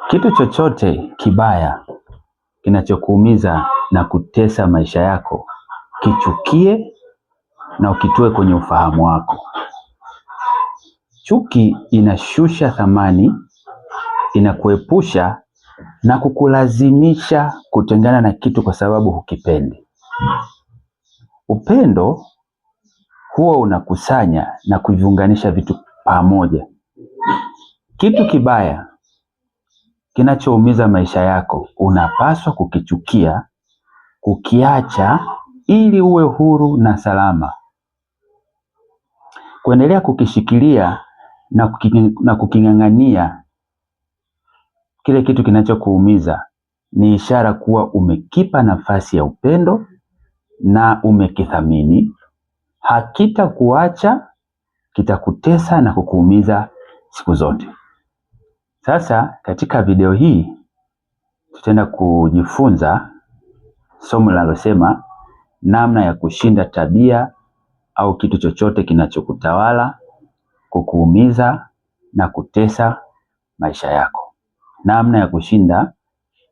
Kitu chochote kibaya kinachokuumiza na kutesa maisha yako, kichukie na ukitoe kwenye ufahamu wako. Chuki inashusha thamani, inakuepusha na kukulazimisha kutengana na kitu kwa sababu hukipendi. Upendo huwa unakusanya na kuviunganisha vitu pamoja. Kitu kibaya kinachoumiza maisha yako unapaswa kukichukia, kukiacha ili uwe huru na salama. Kuendelea kukishikilia na kuking'ang'ania kile kitu kinachokuumiza ni ishara kuwa umekipa nafasi ya upendo na umekithamini. Hakitakuacha, kitakutesa na kukuumiza siku zote. Sasa katika video hii tutaenda kujifunza somo linalosema namna ya kushinda tabia au kitu chochote kinachokutawala, kukuumiza na kutesa maisha yako. Namna ya kushinda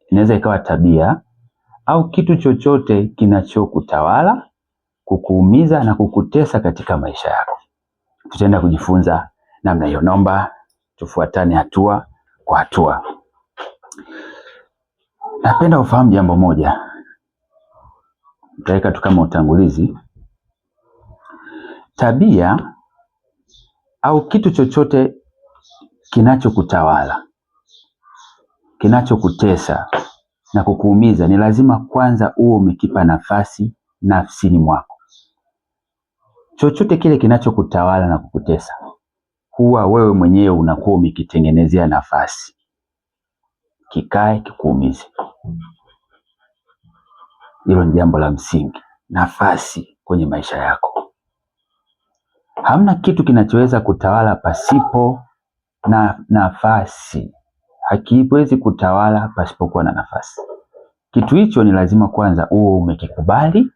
inaweza ikawa tabia au kitu chochote kinachokutawala, kukuumiza na kukutesa katika maisha yako. Tutaenda kujifunza namna hiyo. Naomba tufuatane hatua kwa hatua. Napenda ufahamu jambo moja, nitaweka tu kama utangulizi. Tabia au kitu chochote kinachokutawala, kinachokutesa na kukuumiza ni lazima kwanza uwe umekipa nafasi nafsini mwako. Chochote kile kinachokutawala na kukutesa, huwa wewe mwenyewe unakuwa umekitengenezea nafasi, kikae kikuumize. Hilo ni jambo la msingi, nafasi kwenye maisha yako. Hamna kitu kinachoweza kutawala pasipo na nafasi. Hakiwezi kutawala pasipokuwa na nafasi. Kitu hicho ni lazima kwanza uwe umekikubali,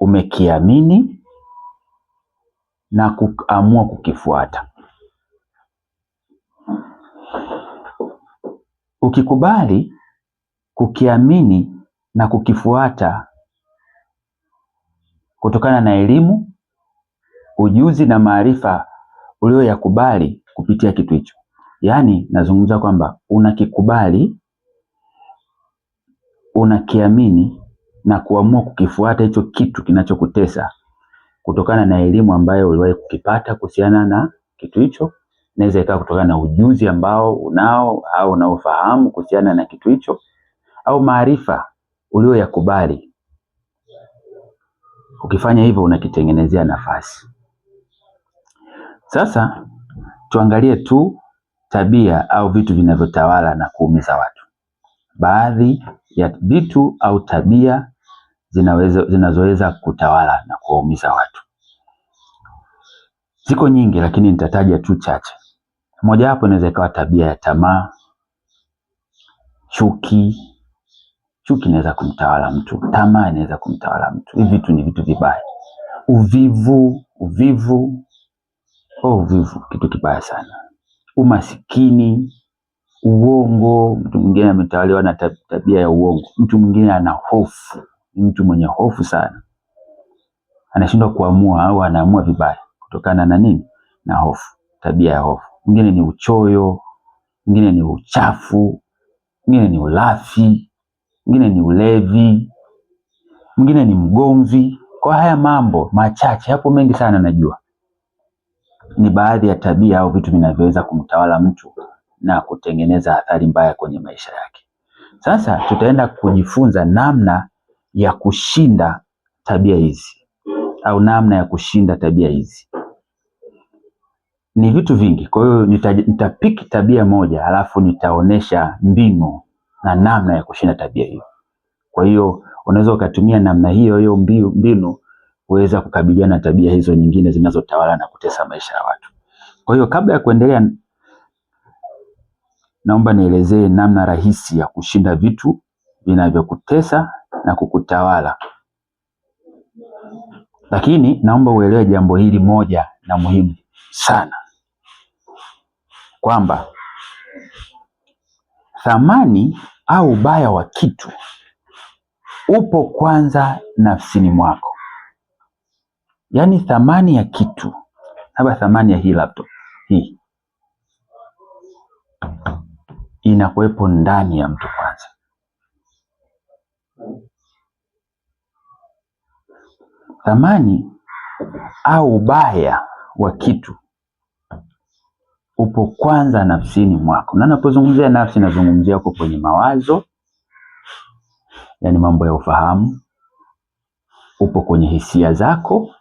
umekiamini na kuamua kukifuata. Ukikubali, kukiamini na kukifuata kutokana na elimu, ujuzi na maarifa ulioyakubali kupitia kitu hicho. Yaani nazungumza kwamba unakikubali, unakiamini na kuamua kukifuata hicho kitu kinachokutesa kutokana na elimu ambayo uliwahi kukipata kuhusiana na kitu hicho. Inaweza ikawa kutokana na ujuzi ambao unao au unaofahamu kuhusiana na kitu hicho, au maarifa ulioyakubali. Ukifanya hivyo unakitengenezea nafasi. Sasa tuangalie tu tabia au vitu vinavyotawala na kuumiza watu. Baadhi ya vitu au tabia zinazoweza kutawala na kuumiza watu. Ziko nyingi lakini nitataja tu chache. Moja wapo inaweza ikawa tabia ya tamaa, chuki. Chuki inaweza kumtawala mtu, tamaa inaweza kumtawala mtu. Hivi vitu ni vitu vibaya. Uvivu kitu kibaya sana. Umasikini, uongo, mtu mwingine ametawaliwa na tabia ya uongo. Mtu mwingine ana hofu, mtu mwenye hofu sana, anashindwa kuamua au anaamua vibaya kutokana na nini? Na hofu, tabia ya hofu. Mwingine ni uchoyo, mwingine ni uchafu, mwingine ni ulafi, mwingine ni ulevi, mwingine ni mgomvi. Kwa haya mambo machache, hapo mengi sana najua, ni baadhi ya tabia au vitu vinavyoweza kumtawala mtu na kutengeneza athari mbaya kwenye maisha yake. Sasa tutaenda kujifunza namna ya kushinda tabia hizi au namna ya kushinda tabia hizi. Ni vitu vingi, kwa hiyo nitapiki tabia moja alafu nitaonesha mbinu na namna ya kushinda tabia hiyo. Kwa hiyo unaweza ukatumia namna hiyo mbinu kuweza kukabiliana na tabia hizo nyingine zinazotawala na kutesa maisha ya watu. Kwa hiyo kabla ya kuendelea, naomba nielezee namna rahisi ya kushinda vitu vinavyokutesa na kukutawala. Lakini naomba uelewe jambo hili moja na muhimu sana, kwamba thamani au ubaya wa kitu upo kwanza nafsini mwako. Yaani thamani ya kitu, haba thamani ya hii laptop hii inakuwepo ndani ya mtu kwanza. Thamani au ubaya wa kitu upo kwanza nafsini mwako. Na ninapozungumzia nafsi, nazungumzia uko kwenye mawazo, yani mambo ya ufahamu, upo kwenye hisia zako,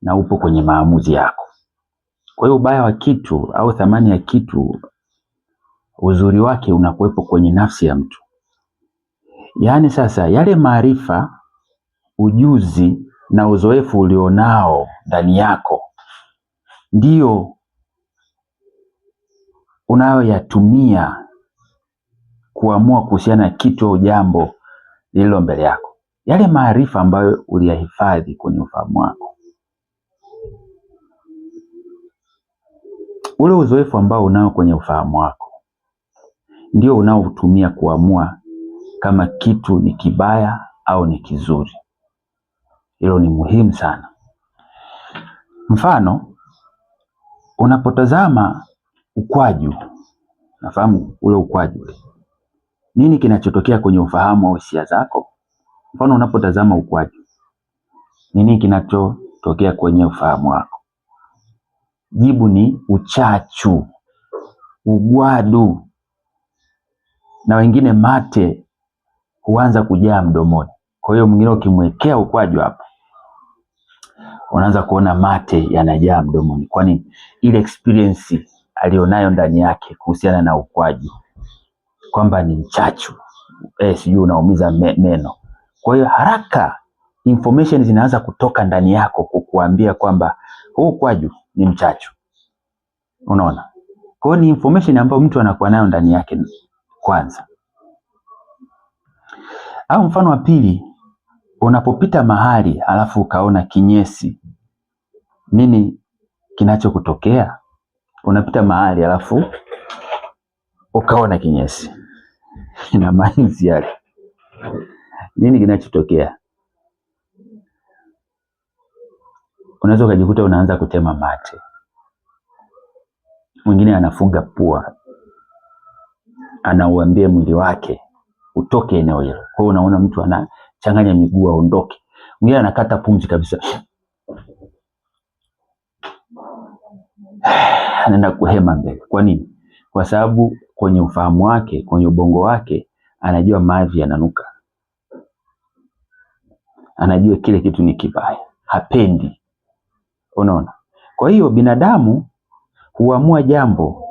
na upo kwenye maamuzi yako. Kwa hiyo ubaya wa kitu au thamani ya kitu, uzuri wake unakuwepo kwenye nafsi ya mtu. Yaani sasa yale maarifa, ujuzi na uzoefu ulionao ndani yako ndio unayoyatumia kuamua kuhusiana na kitu au jambo lililo mbele yako. Yale maarifa ambayo uliyahifadhi kwenye ufahamu wako, ule uzoefu ambao unao kwenye ufahamu wako, ndio unaotumia kuamua kama kitu ni kibaya au ni kizuri. Hilo ni muhimu sana. Mfano, unapotazama ukwaju, nafahamu ule ukwaju, nini kinachotokea kwenye ufahamu au hisia zako? Mfano, unapotazama ukwaju, nini kinachotokea kwenye ufahamu wako? Jibu ni uchachu, ugwadu, na wengine mate huanza kujaa mdomoni. Kwa hiyo mwingine ukimwekea ukwaju hapa, unaanza kuona mate yanajaa mdomoni, kwani ile experience alionayo ndani yake kuhusiana na ukwaju kwamba ni mchachu, sijui unaumiza meno. Kwa hiyo haraka information zinaanza kutoka ndani yako kukuambia kwamba huu ukwaju ni mchachu. Unaona? Kwa hiyo ni information ambayo mtu anakuwa nayo ndani yake kwanza. Au mfano wa pili, unapopita mahali alafu ukaona kinyesi, nini kinachokutokea? Unapita mahali alafu ukaona kinyesi, ina mainzi yale, nini kinachotokea? Unaweza ukajikuta unaanza kutema mate, mwingine anafunga pua, anauambia mwili wake utoke eneo hilo. Kwa hiyo unaona mtu anachanganya miguu aondoke, mwingine anakata pumzi kabisa, anaenda kuhema mbele. Kwa nini? Kwa sababu kwenye ufahamu wake, kwenye ubongo wake, anajua mavi yananuka, anajua kile kitu ni kibaya, hapendi. Unaona? Kwa hiyo binadamu huamua jambo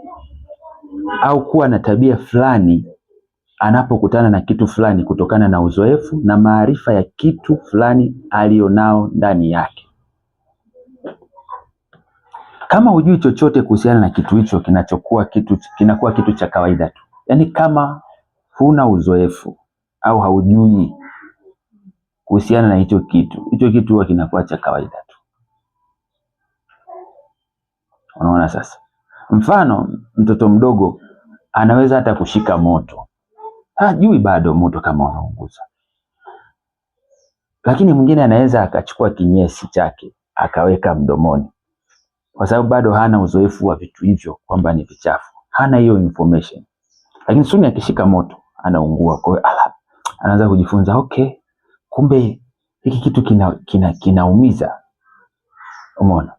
au kuwa na tabia fulani anapokutana na kitu fulani kutokana na uzoefu na maarifa ya kitu fulani alionao ndani yake. Kama hujui chochote kuhusiana na kitu hicho, kinakuwa kitu cha kawaida tu. Yaani kama huna uzoefu au haujui kuhusiana na hicho kitu huwa kinakuwa cha kawaida tu. Unaona sasa? Mfano, mtoto mdogo anaweza hata kushika moto, hajui bado moto kama unaunguza. Lakini mwingine anaweza akachukua kinyesi chake akaweka mdomoni, kwa sababu bado hana uzoefu wa vitu hivyo kwamba ni vichafu, hana hiyo information. Lakini suni akishika moto anaungua. Kwa hiyo anaanza kujifunza, okay, kumbe hiki kitu kinaumiza. Umeona?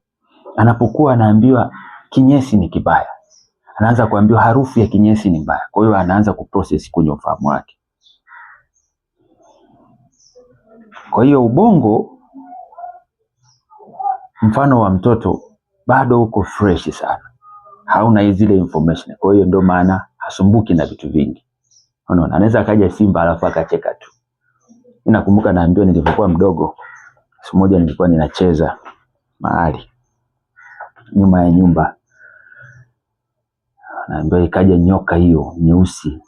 Anapokuwa anaambiwa kinyesi ni kibaya, anaanza kuambiwa harufu ya kinyesi ni mbaya. Kwa hiyo anaanza kuprocess kwenye ufahamu wake. Kwa hiyo ubongo, mfano wa mtoto, bado uko fresh sana, hauna zile information. Kwa hiyo ndio maana hasumbuki na vitu vingi. Unaona, anaweza akaja simba alafu akacheka tu. Mimi nakumbuka naambiwa nilipokuwa mdogo, siku moja nilikuwa ninacheza mahali nyuma ya nyumba, naambiwa ikaja nyoka hiyo nyeusi,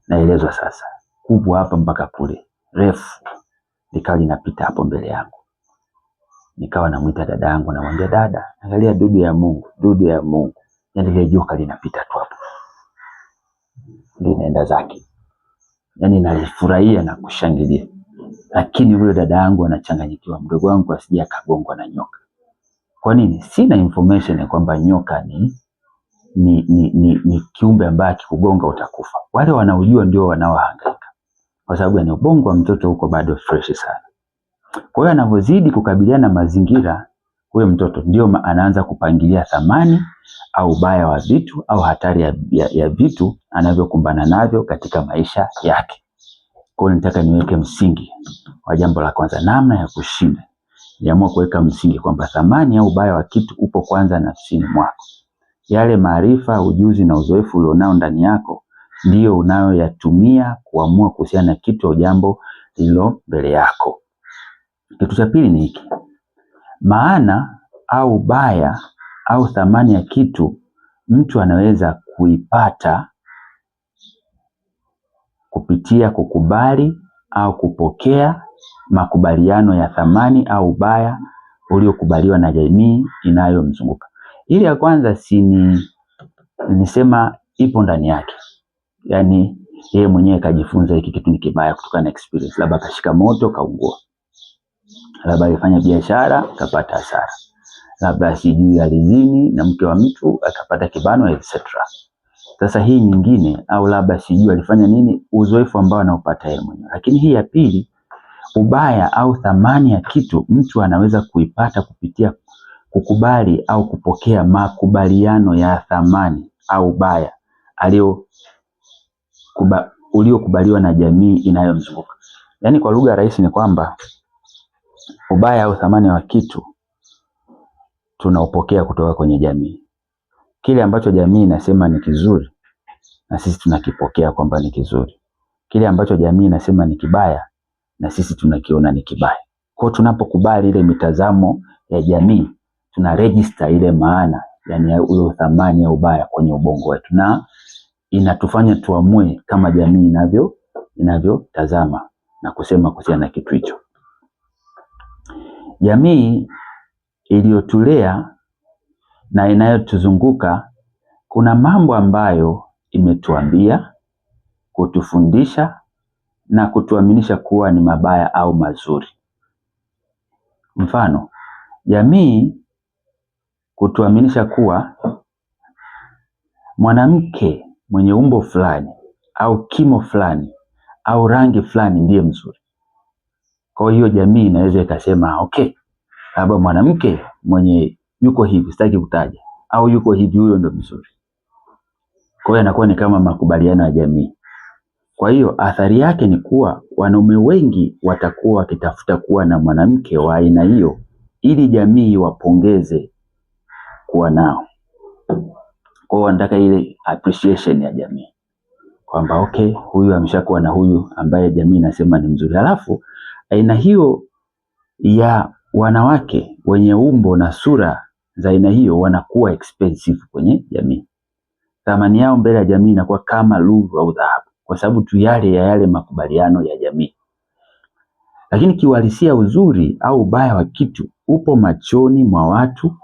naelezwa sasa, kubwa hapa mpaka kule, refu, likawa linapita hapo mbele yangu. Nikawa namuita dada yangu, namwambia dada, angalia dudu ya Mungu, dudu ya Mungu. Yaani ile joka linapita tu hapo, linaenda zake. Yaani nalifurahia na kushangilia. Lakini yule dada yangu anachanganyikiwa, mdogo wangu asije akagongwa na nyoka. Kwa nini? Sina information ya kwamba nyoka ni kiumbe ambaye akikugonga utakufa. Wale wanaojua ndio wanaohangaika. Kwa sababu ni ubongo wa mtoto huko bado fresh sana. Kwa hiyo anavyozidi kukabiliana na mazingira, huyo mtoto ndio anaanza kupangilia thamani au ubaya wa vitu au hatari ya vitu anavyokumbana navyo katika maisha yake. Kwa hiyo nataka niweke msingi wa jambo la kwanza, namna ya kushinda. Niamua kuweka msingi kwamba thamani au ubaya wa kitu upo kwanza nafsini mwako. Yale maarifa, ujuzi na uzoefu ulionao ndani yako ndio unayoyatumia kuamua kuhusiana na kitu au jambo lilo mbele yako. Kitu cha pili ni hiki. Maana au ubaya au thamani ya kitu mtu anaweza kuipata kupitia kukubali au kupokea makubaliano ya thamani au ubaya uliokubaliwa na jamii inayomzunguka. Ile ya kwanza nisema ipo ndani yake. Yaani yeye mwenyewe kajifunza hiki kitu ni kibaya kutokana na experience. Labda kashika moto kaungua. Labda alifanya biashara kapata hasara. Labda sijui alizini na mke wa mtu akapata kibano etc. Sasa hii nyingine, au labda sijui alifanya nini, uzoefu ambao anaupata yeye mwenyewe. Lakini hii ya pili, ubaya au thamani ya kitu mtu anaweza kuipata kupitia kukubali au kupokea makubaliano ya thamani au ubaya uliokubaliwa na jamii inayomzunguka. Yaani kwa lugha rahisi ni kwamba ubaya au thamani wa kitu tunaupokea kutoka kwenye jamii. Kile ambacho jamii inasema ni kizuri na sisi tunakipokea kwamba ni kizuri. Kile ambacho jamii inasema ni kibaya na sisi tunakiona ni kibaya. Kwa hiyo tunapokubali ile mitazamo ya jamii, tuna register ile maana, yani ile thamani ya ubaya kwenye ubongo wetu, na inatufanya tuamue kama jamii inavyotazama na kusema kuhusiana na kitu hicho. Jamii iliyotulea na inayotuzunguka kuna mambo ambayo imetuambia, kutufundisha na kutuaminisha kuwa ni mabaya au mazuri. Mfano, jamii kutuaminisha kuwa mwanamke mwenye umbo fulani au kimo fulani au rangi fulani ndiye mzuri. Kwa hiyo jamii inaweza ikasema okay, labda mwanamke mwenye yuko hivi, sitaki kutaja, au yuko hivi, huyo ndio mzuri. Kwa hiyo inakuwa ni kama makubaliano ya jamii. Kwa hiyo athari yake ni kuwa wanaume wengi watakuwa wakitafuta kuwa na mwanamke wa aina hiyo ili jamii wapongeze kuwa nao. Kwa hiyo wanataka ile appreciation ya jamii kwamba okay, huyu ameshakuwa na huyu ambaye jamii inasema ni mzuri. Halafu aina hiyo ya wanawake wenye umbo na sura za aina hiyo wanakuwa expensive kwenye jamii. Thamani yao mbele ya jamii inakuwa kama lulu au dhahabu, kwa sababu tu yale makubaliano ya jamii. Lakini kiuhalisia uzuri au ubaya wa kitu upo machoni mwa watu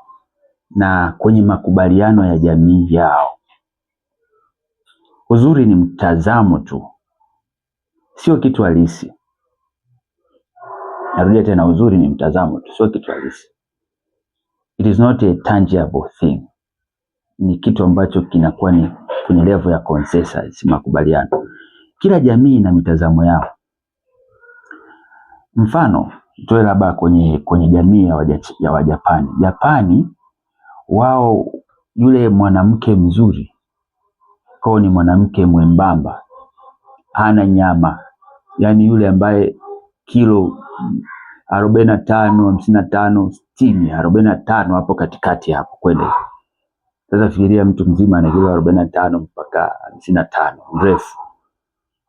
na kwenye makubaliano ya jamii yao. Uzuri ni mtazamo tu, sio kitu halisi. Narudia tena, uzuri ni mtazamo tu, sio kitu halisi. It is not a tangible thing. Ni kitu ambacho kinakuwa ni kwenye level ya consensus, makubaliano. Kila jamii ina mitazamo yao. Mfano, toe labda kwenye jamii ya Wajapani. Japani wao yule mwanamke mzuri kwao ni mwanamke mwembamba, hana nyama. Yaani yule ambaye kilo 45, 55, 60, 45 hapo katikati hapo kwenda. Sasa fikiria mtu mzima ana kilo 45 mpaka 55, mrefu.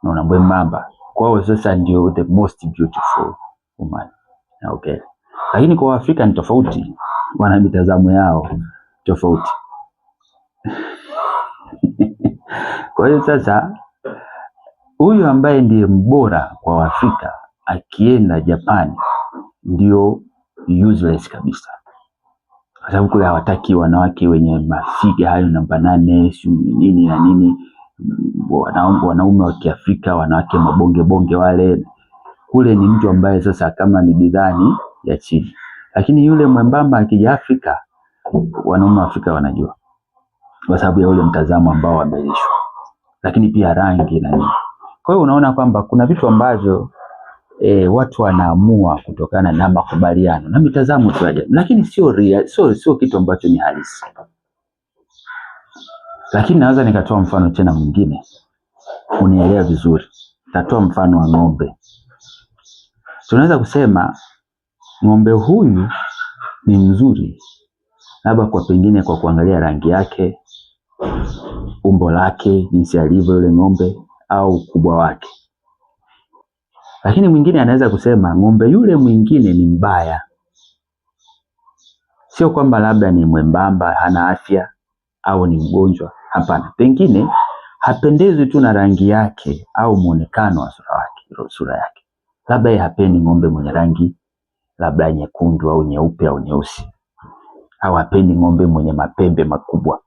Unaona mwembamba. Kwao sasa ndio the most beautiful woman. Okay. Lakini kwa Afrika ni tofauti. Wana mitazamo yao tofauti. Kwa hiyo sasa huyu ambaye ndiye mbora kwa Afrika akienda Japani ndio useless kabisa, kwa sababu kule hawataki wanawake wenye mafiga hayo namba 8 nini na nini, wanaume wa Kiafrika, wanawake mabonge bonge wale. Kule ni mtu ambaye sasa kama ni bidhani ya chini, lakini yule mwembamba akija Afrika, wanaume wa Afrika wanajua, kwa sababu ya ule mtazamo ambao wamelishwa, lakini pia rangi na nini. Kwa hiyo unaona kwamba kuna vitu ambavyo watu wanaamua kutokana na makubaliano na mitazamo tu ya jamii, lakini sio kitu ambacho ni halisi. Lakini naweza nikatoa mfano tena mwingine unielewa vizuri. Nitatoa mfano wa ng'ombe. Tunaweza kusema ng'ombe huyu ni mzuri labda kwa pengine kwa kuangalia rangi yake, umbo lake, jinsi alivyo yule ng'ombe au ukubwa wake. Lakini mwingine anaweza kusema ng'ombe yule mwingine ni mbaya. Sio kwamba labda ni mwembamba, hana afya au ni mgonjwa. Hapana, pengine hapendezwi tu na rangi yake au muonekano wa sura yake. Labda yeye hapendi ng'ombe mwenye rangi labda nyekundu au nyeupe au nyeusi, au hapendi ng'ombe mwenye mapembe makubwa.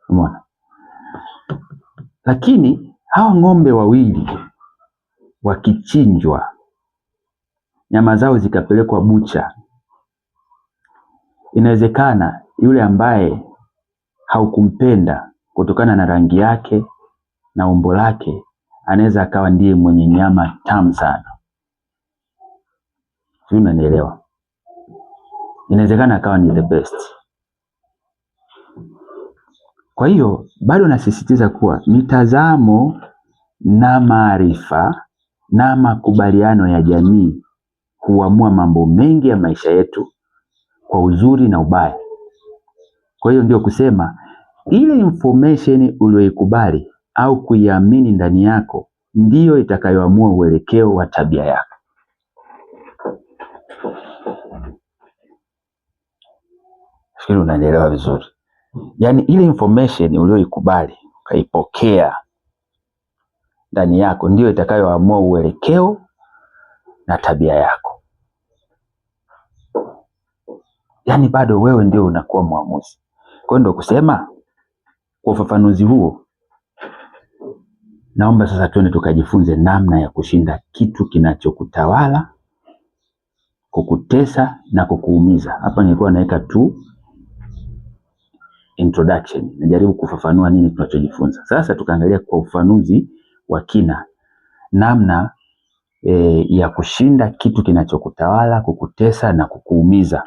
Umeona? Lakini hao ng'ombe wawili wakichinjwa, nyama zao zikapelekwa bucha, inawezekana yule ambaye haukumpenda kutokana na rangi yake na umbo lake anaweza akawa ndiye mwenye nyama tamu sana. Sio, unanielewa? Inawezekana akawa ni the best. Kwa hiyo bado nasisitiza kuwa mitazamo na maarifa na makubaliano ya jamii huamua mambo mengi ya maisha yetu kwa uzuri na ubaya. Kwa hiyo ndio kusema ile information uliyoikubali au kuiamini ndani yako ndiyo itakayoamua uelekeo wa tabia yako. Fikiri unanielewa vizuri. Yaani ile information uliyoikubali, ukaipokea ndani yako ndiyo itakayoamua uelekeo na tabia yako. Yaani bado wewe ndio unakuwa muamuzi. Kwa hiyo ndio kusema kwa ufafanuzi huo, naomba sasa tuende tukajifunze namna ya kushinda kitu kinachokutawala, kukutesa na kukuumiza. Hapa nilikuwa naweka tu introduction, najaribu kufafanua nini tunachojifunza. Sasa tukaangalia kwa ufafanuzi wa kina namna ya kushinda kitu kinachokutawala, kukutesa na kukuumiza.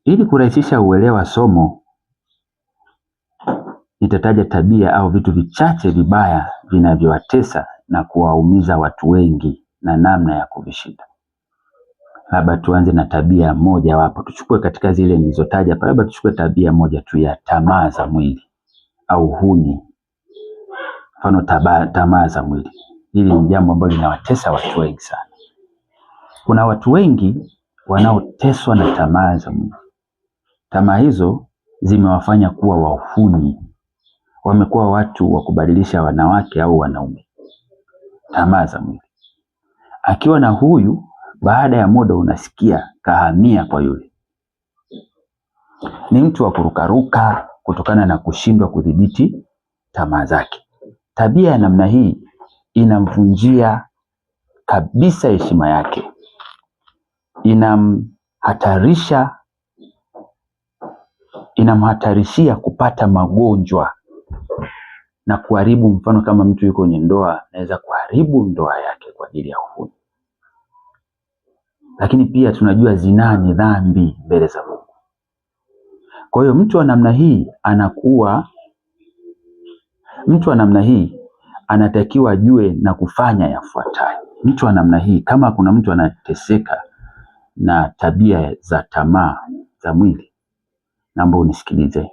Ili kurahisisha uelewa somo, nitataja tabia au vitu vichache vibaya vinavyowatesa na kuwaumiza watu wengi na namna ya kuvishinda. Labda tuanze na tabia moja wapo. Tuchukue katika zile nilizotaja, labda tuchukue tabia moja tu ya tamaa za mwili au huni. Mfano tamaa za mwili. Hili ni jambo ambalo linawatesa watu wengi sana. Kuna watu wengi wanaoteswa na tamaa za mwili. Tamaa hizo zimewafanya kuwa wahuni. Wamekuwa watu wa kubadilisha wanawake au wanaume. Tamaa za mwili. Akiwa na huyu, baada ya muda unasikia kahamia kwa yule. Ni mtu wa kurukaruka kutokana na kushindwa kudhibiti tamaa zake. Tabia ya namna hii inamvunjia kabisa heshima yake. Inamhatarishia kupata magonjwa na kuharibu. Mfano kama mtu yuko kwenye ndoa, anaweza kuharibu ndoa yake kwa ajili ya uhuni. Lakini pia tunajua zinaa ni dhambi mbele za Mungu. Kwa hiyo mtu wa namna hii anatakiwa ajue na kufanya yafuatayo. Mtu wa namna hii, kama kuna mtu anateseka na tabia za tamaa za mwili, naomba unisikilize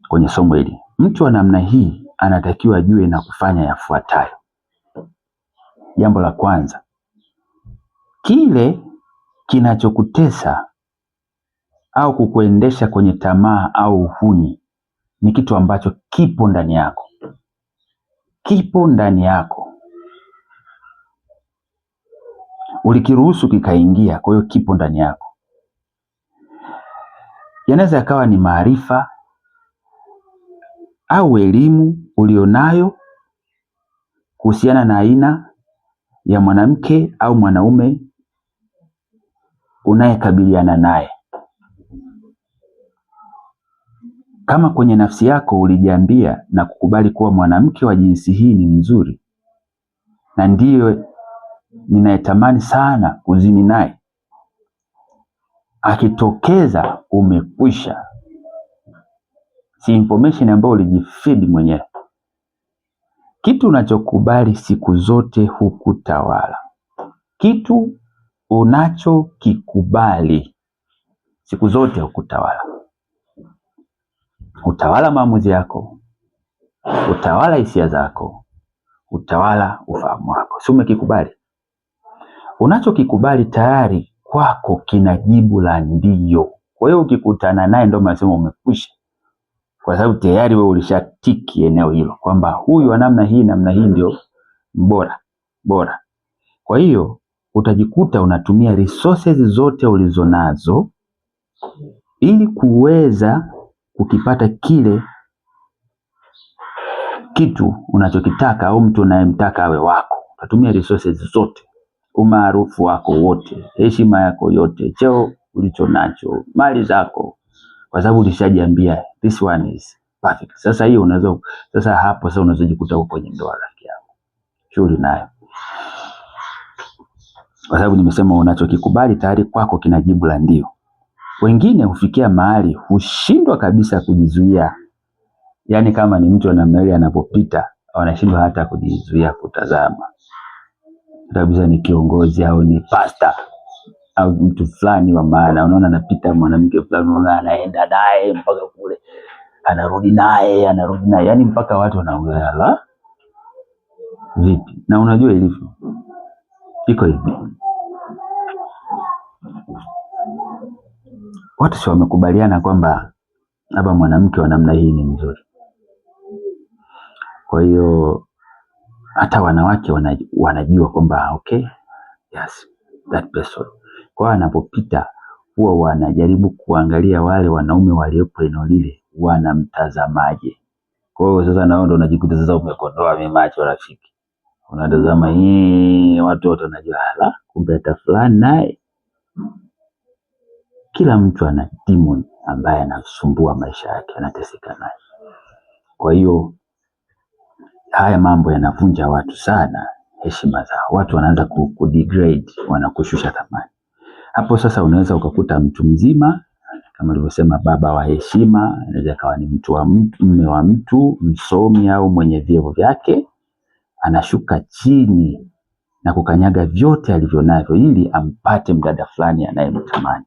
kwenye somo hili. Mtu wa namna hii anatakiwa ajue na kufanya yafuatayo. Jambo la kwanza, kile kinachokutesa au kukuendesha kwenye tamaa au uhuni ni kitu ambacho kipo ndani yako. Kipo ndani yako. ulikiruhusu kikaingia, kwa hiyo kipo ndani yako. Yanaweza yakawa ni maarifa au elimu ulionayo kuhusiana na aina ya mwanamke au mwanaume unayekabiliana naye. Kama kwenye nafsi yako ulijiambia na kukubali kuwa mwanamke wa jinsi hii ni mzuri na ndiyo ninayetamani sana kuzini naye, akitokeza umekwisha. Si information ambayo ulijifeed mwenyewe. Kitu unachokubali siku zote hukutawala. Kitu unachokikubali siku zote hukutawala. Utawala maamuzi yako, utawala hisia zako, utawala ufahamu wako. Si umekikubali? Unachokikubali tayari kwako kina jibu la ndio. Kwa hiyo ukikutana naye ndio unasema umekwisha, kwa sababu tayari wewe ulishatiki eneo hilo kwamba huyu wa namna hii ndio bora. Kwa hiyo utajikuta unatumia resources zote ulizonazo ili kuweza kukipata kile kitu unachokitaka au mtu unayemtaka awe wako. Utatumia resources zote, umaarufu wako wote, heshima yako yote, cheo ulichonacho, mali zako, kwa sababu ulishajiambia this one is perfect. Sasa hiyo hapo unazojikuta uko kwenye ndoa rafiki yako. Shughuli nayo. Kwa sababu nimesema unachokikubali tayari kwako kina jibu la ndio. Wengine hufikia mahali hushindwa kabisa kujizuia. Yaani kama ni mtu anamwele anapopita, wanashindwa hata kujizuia kutazama. Kabisa ni kiongozi au ni pastor au mtu fulani wa maana, unaona anapita mwanamke fulani, unaona anaenda naye mpaka kule, anarudi naye, yaani mpaka watu wanaangalia la vipi. Na unajua ilivyo iko hivi, watu si wamekubaliana kwamba labda mwanamke wa namna hii ni mzuri. Kwa hiyo hata wanawake wanajua kwamba okay, yes, that person. Kwa anapopita huwa wanajaribu kuangalia wale wanaume waliopo eneo lile wanamtazamaje. Kwa hiyo sasa nao ndo unajikuta sasa umekondoa mimacho rafiki. Unatazama watu wote wanajua kumbe hata fulani naye. Kila mtu ana demon ambaye anasumbua maisha yake, anateseka naye. Kwa hiyo haya mambo yanavunja watu sana heshima zao. Watu wanaanza kudegrade, wanakushusha thamani. Hapo sasa unaweza ukakuta mtu mzima kama nilivyosema, baba wa heshima, anaweza kawa ni mtu wa mtu, mume wa mtu, msomi au mwenye vyeo vyake, anashuka chini na kukanyaga vyote alivyonavyo ili ampate mdada fulani anayemtamani.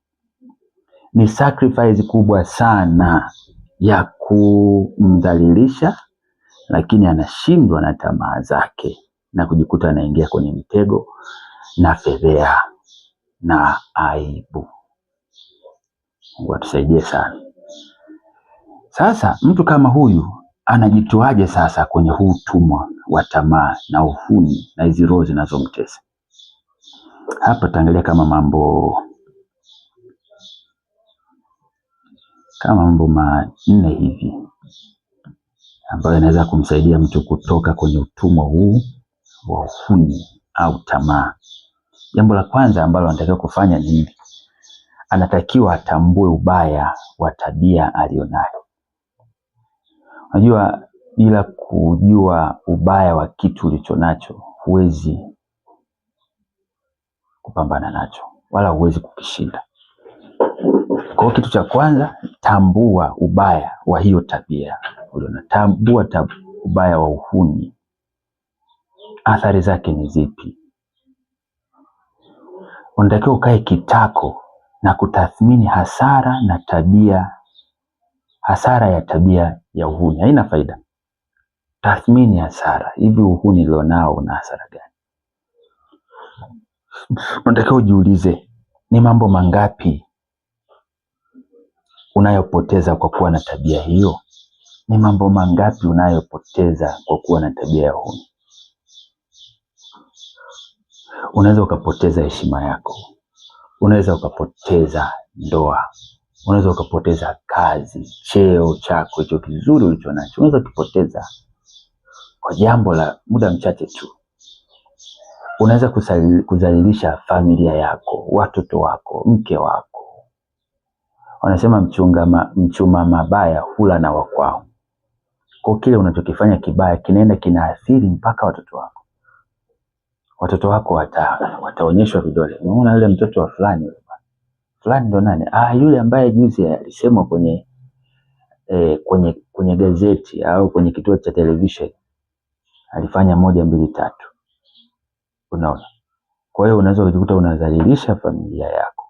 Ni sacrifice kubwa sana ya kumdhalilisha, lakini anashindwa na tamaa zake na kujikuta anaingia kwenye mtego na fedheha na aibu. Mungu atusaidie sana. Sasa mtu kama huyu anajitoaje sasa kwenye huu utumwa wa tamaa na uhuni na hizo roho zinazomtesa? Hapa taangalia kama mambo manne hivi ambayo yanaweza kumsaidia mtu kutoka kwenye utumwa huu wa uhuni au tamaa. Jambo la kwanza ambalo anatakiwa kufanya ni hili. Anatakiwa atambue ubaya wa tabia alionayo. Unajua, bila kujua ubaya wa kitu ulichonacho huwezi kupambana nacho wala huwezi kukishinda. Kwa hiyo kitu cha kwanza, tambua ubaya wa hiyo tabia. Tambua ubaya wa uhuni. Athari zake ni zipi? Unatakiwa ukae kitako na kutathmini hasara ya tabia ya uhuni. Haina faida. Tathmini hasara. Hivi uhuni ulionao una hasara gani? Unatakiwa ujiulize, ni mambo mangapi unayopoteza kwa kuwa na tabia hiyo? Ni mambo mangapi unayopoteza kwa kuwa na tabia ya uhuni? unaweza ukapoteza heshima yako, unaweza ukapoteza ndoa, unaweza ukapoteza kazi, cheo chako hicho kizuri ulicho nacho, unaweza kupoteza kwa jambo la muda mchache tu. Unaweza kudhalilisha familia yako, watoto wako, mke wako. Wanasema mchuma mabaya hula na wakwao. Kwa kile unachokifanya kibaya kinaenda kinaathiri mpaka watoto wako. Watoto wako wataonyeshwa vidole. Unaona yule mtoto wa fulani, fulani ndo nani? Yule ambaye juzi alisemwa kwenye gazeti au kwenye kituo cha television alifanya 1 2 3. Unaona? Kwa hiyo unaweza kujikuta unadhalilisha familia yako,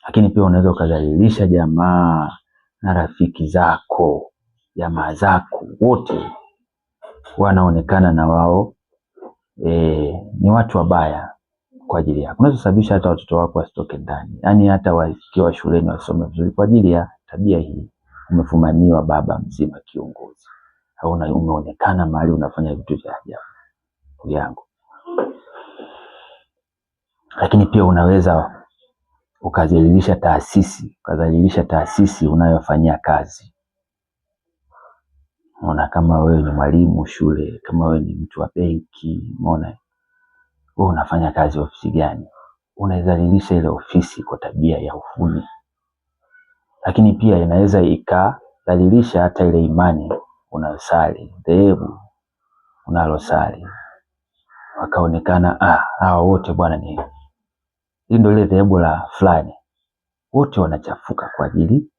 lakini pia unaweza ukadhalilisha jamaa na rafiki zako, jamaa zako wote wanaonekana na wao ni watu wabaya kwa ajili yako. Unaweza kusababisha hata watoto wako wasitoke ndani, yaani hata wakiwa shuleni wasome vizuri kwa ajili ya tabia hii. Umefumaniwa baba mzima kiongozi, au umeonekana mahali unafanya vitu vya ajabu yangu. Lakini pia unaweza ukadhalilisha taasisi unayofanyia kazi. Unaona, kama wewe ni mwalimu shule, kama wewe ni mtu wa benki, unaona wewe unafanya kazi ofisi gani, unaidhalilisha ile ofisi kwa tabia ya uhuni. Lakini pia inaweza ikadhalilisha hata ile imani unayosali, dhehebu unalosali, wakaonekana hawa wote bwana ni hii ndio ile dhehebu la fulani, wote wanachafuka kwa ajili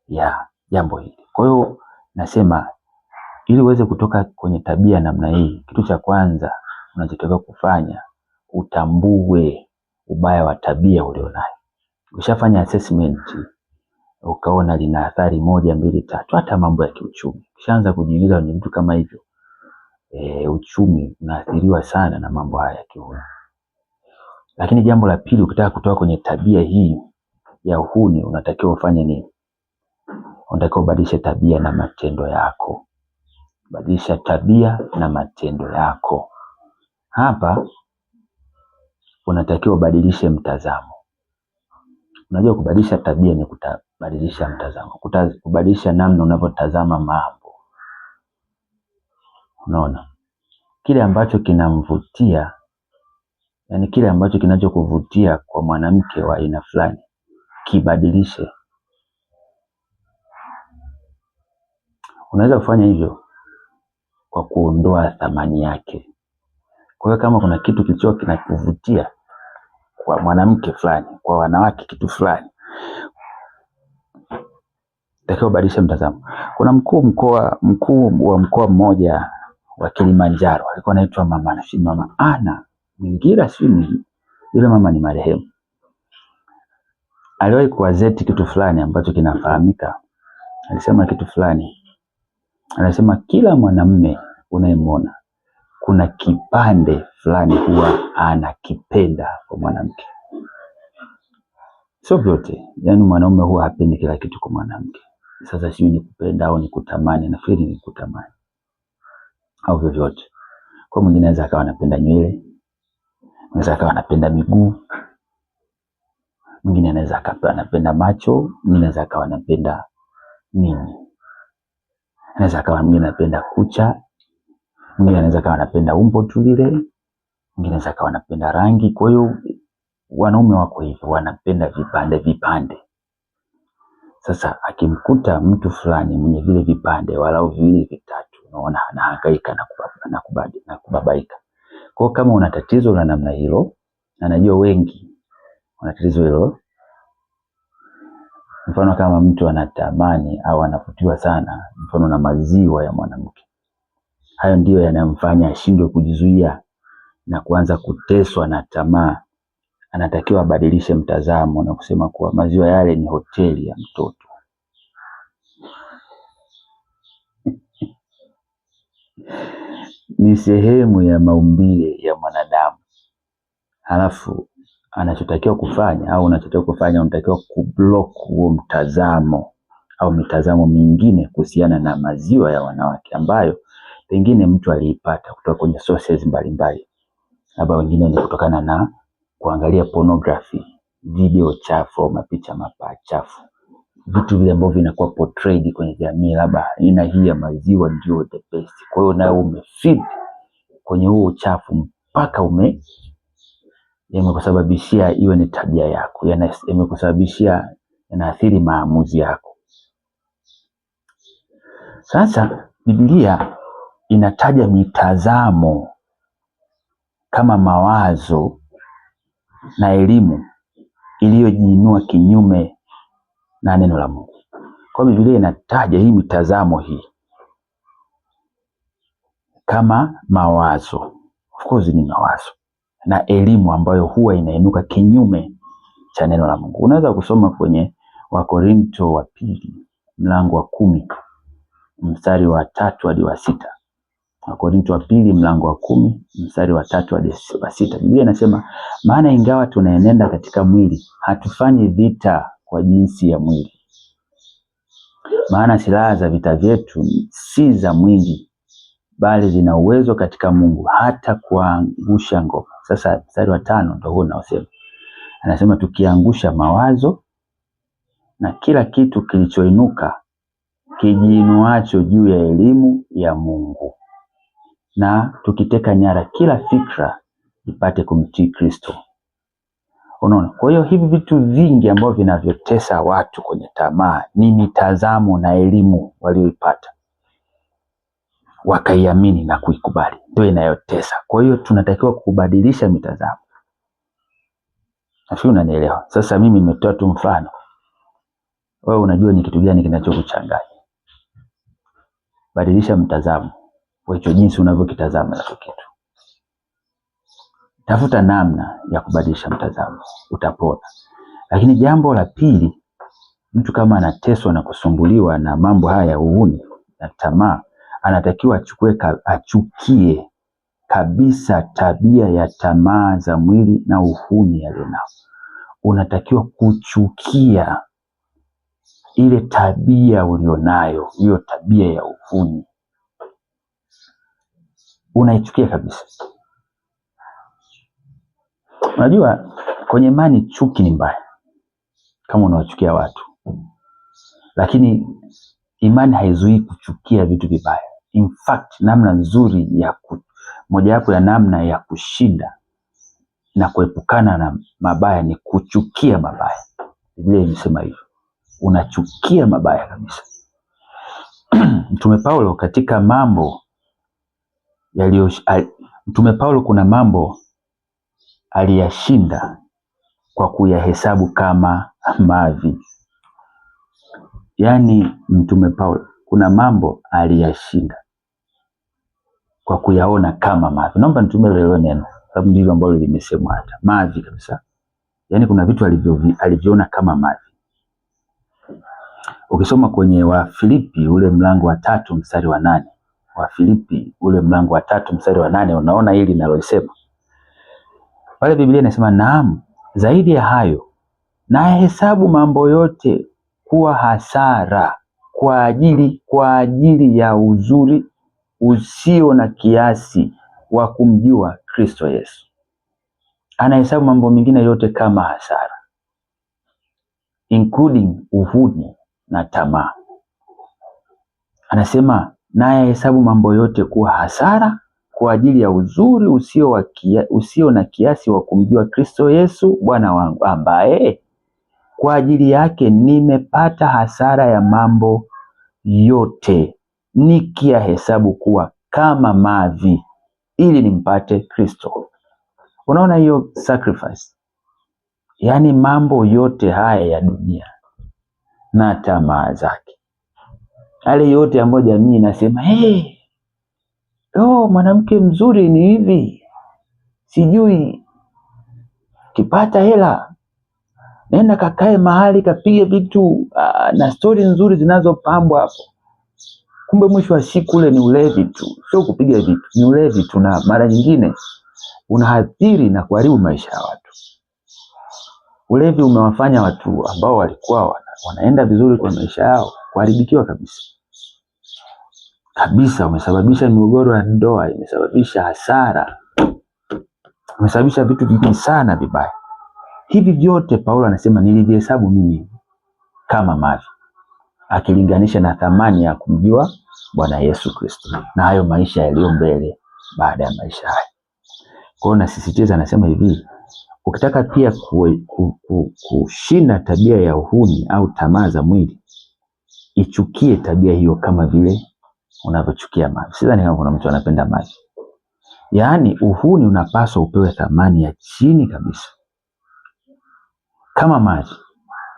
ya jambo hili. Kwa hiyo nasema ili uweze kutoka kwenye tabia namna hii, kitu cha kwanza unachotakiwa kufanya, utambue ubaya wa tabia ulionayo. Ukishafanya assessment ukaona lina athari 1 2 3, hata mambo ya kiuchumi, ukishaanza kujiuliza kwenye vitu kama hivyo, uchumi unaathiriwa sana na mambo haya ya kiuchumi. Lakini jambo la pili, ukitaka kutoka kwenye tabia hii ya uhuni, unatakiwa ufanye nini? Unatakiwa ubadilishe tabia na matendo yako. Badilisha tabia na matendo yako. Hapa unatakiwa ubadilishe mtazamo. Unajua kubadilisha tabia ni kubadilisha mtazamo, kubadilisha namna unavyotazama mambo. Unaona? Kile ambacho kinamvutia, yani kile ambacho kinachokuvutia kwa mwanamke wa aina fulani, kibadilishe. Unaweza kufanya hivyo kwa kuondoa thamani yake. Kwa hiyo kama kuna kitu kilicho kinakuvutia kwa mwanamke fulani, kwa wanawake kitu fulani, unatakiwa ubadilishe mtazamo. Kuna mkuu wa mkoa mmoja wa Kilimanjaro, alikuwa anaitwa Mama Ana Mingira Swini. Yule mama ni marehemu. Aliwahi kuwazeti kitu fulani ambacho kinafahamika. Alisema kitu fulani. Anasema kila mwanamume unayemwona kuna kipande fulani huwa anakipenda kwa mwanamke. Sio vyote, yani mwanaume huwa hapendi kila kitu kwa mwanamke. Sasa sio ni kupenda au ni kutamani, nafikiri ni kutamani au vyovyote. Kwa mwingine anaweza akawa anapenda nywele, anaweza akawa anapenda miguu, mwingine anaweza akawa anapenda macho, mwingine anaweza akawa anapenda nini, anaweza akawa mwingine anapenda kucha, mwingine anaweza akawa anapenda umbo tu lile, mwingine anaweza akawa anapenda rangi. Kwa hiyo wanaume wako hivyo, wanapenda vipande. Sasa akimkuta mtu fulani mwenye vile vipande walau 2 3, unaona anahangaika na kubabaika. Kwa kama una tatizo la namna hilo, na najua wengi wana tatizo hilo, mfano kama mtu anatamani au anavutiwa sana mfano na maziwa ya mwanamke, hayo ndio yanamfanya ashindwe kujizuia na kuanza kuteswa na tamaa, anatakiwa abadilishe mtazamo na kusema kuwa maziwa yale ni hoteli ya mtoto. Ni sehemu ya maumbile ya mwanadamu. Halafu anachotakiwa kufanya au unachotakiwa kufanya, unatakiwa kublock huo mtazamo au mitazamo mingine kuhusiana na maziwa ya wanawake ambayo pengine mtu aliipata kutoka kwenye sources mbalimbali, labda wengine ni kutokana na kuangalia pornography, video chafu, mapicha machafu, vitu vile ambavyo vinakuwa portrayed kwenye jamii, labda aina hii ya maziwa ndio the best. Kwa hiyo nawe umefeed kwenye huo uchafu mpaka yamekusababishia iwe ni tabia yako, yamekusababishia, yanaathiri maamuzi yako. Sasa Biblia inataja mitazamo kama mawazo na elimu iliyojiinua kinyume na neno la Mungu. Kwa Biblia inataja hii mitazamo hii kama mawazo, of course ni mawazo, na elimu ambayo huwa inainuka kinyume cha neno la Mungu. Unaweza kusoma kwenye Wakorinto wa pili mlango wa 10 mstari wa 3 hadi wa 6. Wakorinto wa pili mlango wa 10 mstari wa 3 hadi wa 6. Biblia inasema, maana ingawa tunaenenda katika mwili, hatufanyi vita kwa jinsi ya mwili. Maana silaha za vita vyetu si za mwili, bali zina uwezo katika Mungu hata kuangusha ngome. Sasa mstari wa 5 ndio huo unaosema. Anasema tukiangusha mawazo na kila kitu kilichoinuka kijiinuacho juu ya elimu ya Mungu, na tukiteka nyara kila fikra ipate kumtii Kristo. Unaona? Kwa hiyo hivi vitu vingi ambavyo vinavyotesa watu kwenye tamaa ni mitazamo na elimu walioipata, wakaiamini na kuikubali, ndio inayotesa. Kwa hiyo tunatakiwa kubadilisha mitazamo. Nafikiri unanielewa. Sasa mimi nimetoa tu mfano, wewe unajua ni kitu gani kinachokuchanganya. Badilisha mtazamo wa hicho jinsi unavyokitazama hicho kitu. Tafuta namna ya kubadilisha mtazamo, utapona. Lakini jambo la pili, mtu kama anateswa na kusumbuliwa na mambo haya ya uhuni na tamaa, anatakiwa achukie kabisa tabia ya tamaa za mwili na uhuni alionao. Unatakiwa kuchukia ile tabia ulionayo, hiyo tabia ya uhuni. Unaichukia kabisa. Unajua kwenye imani chuki ni mbaya kama unawachukia watu. Lakini imani haizuii kuchukia vitu vibaya. In fact, namna nzuri ya mojawapo ya namna ya kushinda na kuepukana na mabaya ni kuchukia mabaya. Biblia imesema hivyo. Unachukia mabaya kabisa. Mtume Paulo katika mambo Mtume Paulo kuna mambo aliyashinda kwa kuyahesabu kama mavi. Yaani Mtume Paulo kuna mambo aliyashinda kwa kuyaona kama mavi. Naomba nitumie leo neno, sababu ndivyo ambalo limesemwa hata. Mavi kabisa. Yaani kuna vitu alivyoona kama mavi. Ukisoma kwenye Wafilipi ule mlango wa 3 mstari wa 8. Wafilipi ule mlango wa 3 mstari wa 8, unaona hili ninalosema. Pale Biblia inasema, naam, zaidi ya hayo nahesabu mambo yote kuwa hasara kwa ajili ya uzuri usio na kiasi wa kumjua Kristo Yesu. Anahesabu mambo mengine yote kama hasara, including uhuni na tamaa. Anasema nahesabu mambo yote kuwa hasara kwa ajili ya uzuri usio na kiasi wa kumjua Kristo Yesu Bwana wangu, ambaye kwa ajili yake nimepata hasara ya mambo yote, nikiyahesabu kuwa kama mavi, ili nimpate Kristo. Unaona hiyo sacrifice? Yaani mambo yote haya ya dunia na tamaa zake, yale yote ambayo jamii inasema mwanamke mzuri ni hivi, sijui kipata hela nenda kakae mahali kapige vitu na stori nzuri zinazopambwa hapo. Kumbe mwisho wa siku ule ni ulevi tu, sio kupiga vitu, ni ulevi tu, na mara nyingine unaathiri na kuharibu maisha ya watu. Ulevi umewafanya watu ambao walikuwa wanaenda vizuri kwa maisha yao kuharibikiwa kabisa. Umesababisha migogoro ya ndoa, imesababisha hasara. umesababisha vitu vingi sana vibaya. Hivi vyote Paulo anasema nilivihesabu mimi kama mavi, akilinganisha na thamani ya kumjua Bwana Yesu Kristo na hayo maisha yaliyo mbele baada ya maisha haya. Kwa hiyo nasisitiza, anasema hivi, ukitaka pia kushinda tabia ya uhuni au tamaa za mwili, ichukie tabia hiyo kama vile unavyochukia maji. Sidhani kama kuna mtu anapenda maji. Yaani uhuni unapaswa upewe thamani ya chini kabisa kama maji.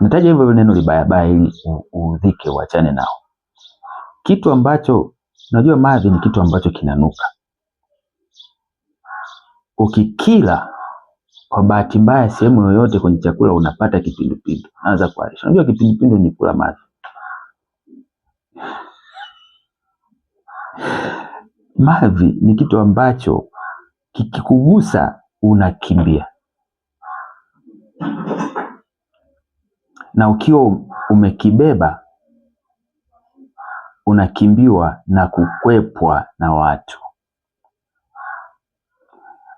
Nitaja hivyo neno libaya baya ili udhike, uachane nao. Kitu ambacho unajua, maji ni kitu ambacho kinanuka. Ukikila kwa bahati mbaya sehemu yoyote kwenye chakula unapata kipindupindu, anza kuharisha. Unajua kipindupindu ni kula maji. Mavi ni kitu ambacho kikikugusa unakimbia, na ukiwa umekibeba unakimbiwa na kukwepwa na watu.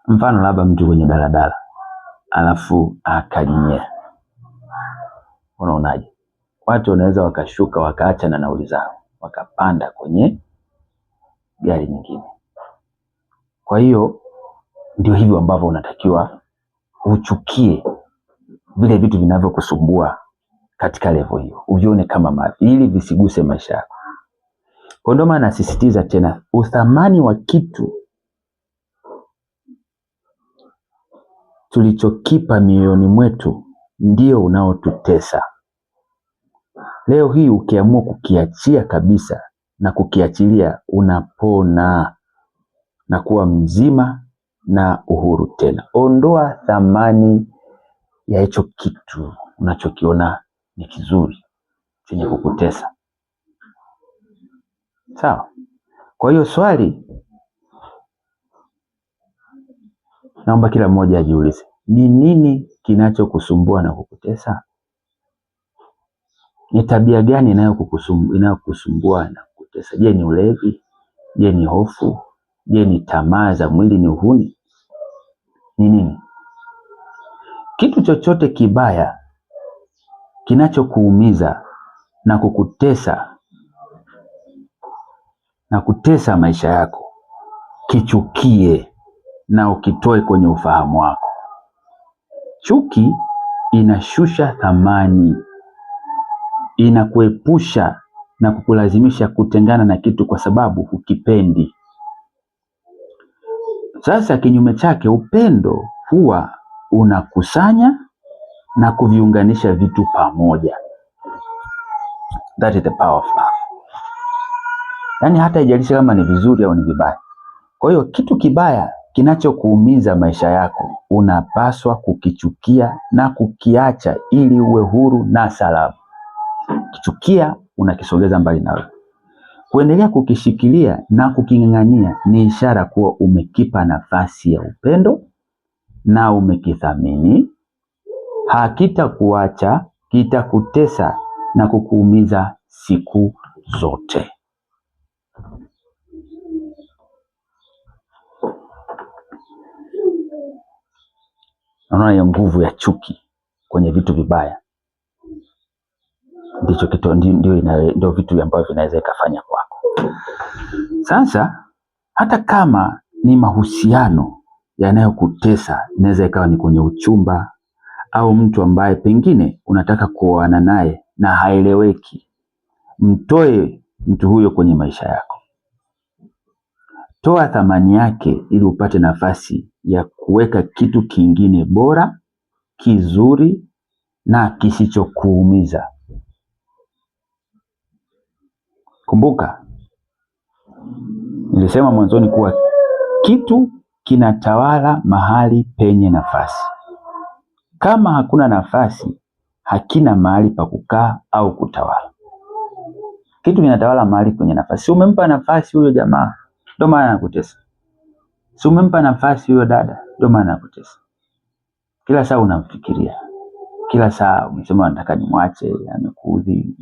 Mfano labda mtu kwenye daladala alafu akalinyea, unaonaje? Watu wanaweza wakashuka wakaacha na nauli zao wakapanda kwenye gari nyingine. Kwa hiyo ndio hivyo ambavyo unatakiwa uchukie vile vitu vinavyokusumbua katika level hiyo, uvione kama mavi ili visiguse maisha yako. Kwa ndio maana nasisitiza tena, uthamani wa kitu tulichokipa mioyoni mwetu ndio unaotutesa. Leo hii ukiamua kukiachia kabisa na kukiachilia, unapona na kuwa mzima na uhuru tena. Ondoa thamani ya hicho kitu unachokiona ni kizuri chenye kukutesa. Sawa? Kwa hiyo swali naomba kila mmoja ajiulize, ni nini kinachokusumbua na kukutesa? Ni tabia gani inayokusumbua na kukutesa? Je, ni ulevi? Je, ni hofu? Je, ni tamaa za mwili? Ni uhuni? Ni nini? Kitu chochote kibaya kinachokuumiza na kukutesa na kutesa maisha yako, kichukie na ukitoe kwenye ufahamu wako. Chuki inashusha thamani, inakuepusha na kukulazimisha kutengana na kitu kwa sababu hukipendi. Sasa kinyume chake, upendo huwa unakusanya na kuviunganisha vitu pamoja. That is the power of love. Yaani hata ijalishi kama ni vizuri au ni vibaya. Kwa hiyo kitu kibaya kinachokuumiza maisha yako unapaswa kukichukia na kukiacha ili uwe huru na salama. Kichukia, unakisogeza mbali nawe. Kuendelea kukishikilia na kuking'ang'ania ni ishara kuwa umekipa nafasi ya upendo na umekithamini. Hakitakuacha, kitakutesa na kukuumiza siku zote. Unaona hiyo nguvu ya chuki kwenye vitu vibaya? Ndicho kitu ndio vitu ambavyo vinaweza ikafanya kwako. Sasa hata kama ni mahusiano yanayokutesa, inaweza ikawa ni kwenye uchumba au mtu ambaye pengine unataka kuoana naye na haeleweki, mtoe mtu huyo kwenye maisha yako. Toa thamani yake ili upate nafasi ya kuweka kitu kingine bora, kizuri na kisichokuumiza. Kumbuka, nilisema mwanzoni kuwa kitu kinatawala mahali penye nafasi. Kama hakuna nafasi, hakina mahali pa kukaa au kutawala. Kitu kinatawala mahali penye nafasi. Si umempa nafasi huyo jamaa, ndio maana anakutesa. Si umempa nafasi huyo dada, ndio maana anakutesa. Kila saa unamfikiria. Kila saa umesema nataka nimwache, amekuudhi,